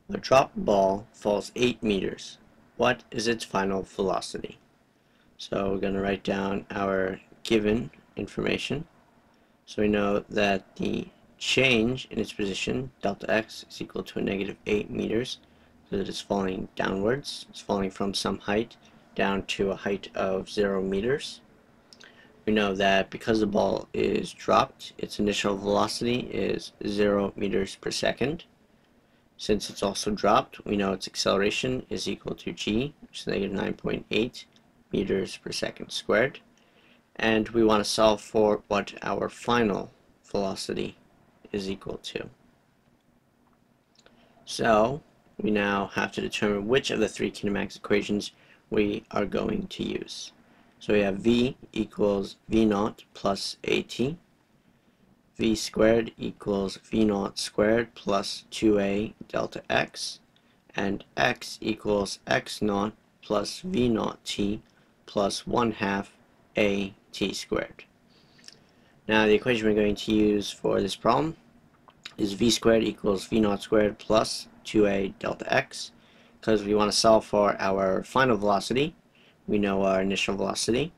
A dropped ball falls 8 meters. What is its final velocity? So we're going to write down our given information. So we know that the change in its position, delta x, is equal to a negative 8 meters, so that it's falling downwards. It's falling from some height down to a height of 0 meters. We know that because the ball is dropped, its initial velocity is 0 meters per second. Since it's also dropped, we know its acceleration is equal to g, which is negative 9.8 meters per second squared. And we want to solve for what our final velocity is equal to. So we now have to determine which of the three kinematics equations we are going to use. So we have v equals v naught plus at, v squared equals v naught squared plus 2a delta x, and x equals x naught plus v naught t plus 1/2 a t squared. Now the equation we're going to use for this problem is v squared equals v naught squared plus 2a delta x. Because we want to solve for our final velocity, we know our initial velocity,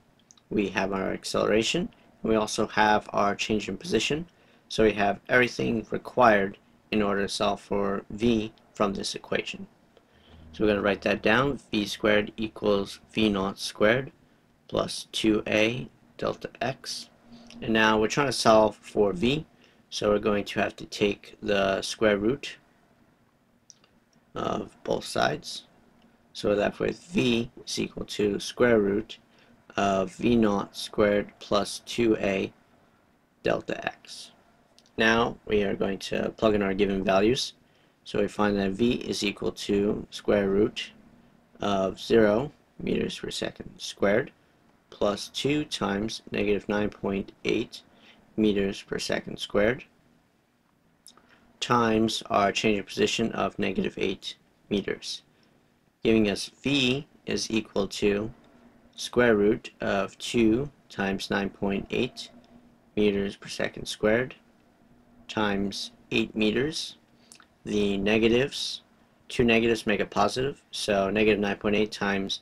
we have our acceleration, and we also have our change in position. So we have everything required in order to solve for v from this equation. So we're going to write that down. V squared equals v naught squared plus 2a delta x. And now we're trying to solve for v, so we're going to have to take the square root of both sides. So that with v is equal to square root of v naught squared plus 2a delta x. Now we are going to plug in our given values. So we find that v is equal to square root of 0 meters per second squared plus 2 times negative 9.8 meters per second squared times our change of position of negative 8 meters, giving us v is equal to square root of 2 times 9.8 meters per second squared times 8 meters. The negatives, two negatives make a positive, so negative 9.8 times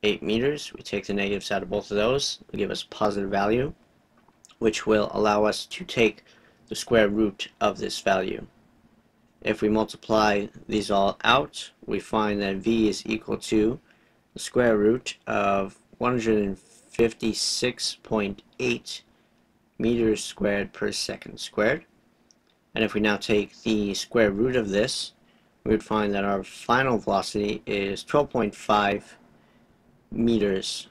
8 meters, we take the negatives out of both of those, will give us a positive value, which will allow us to take the square root of this value. If we multiply these all out, we find that v is equal to the square root of 156.8 meters squared per second squared. And if we now take the square root of this, we would find that our final velocity is 12.5 meters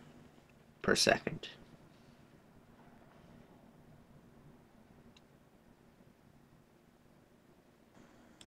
per second.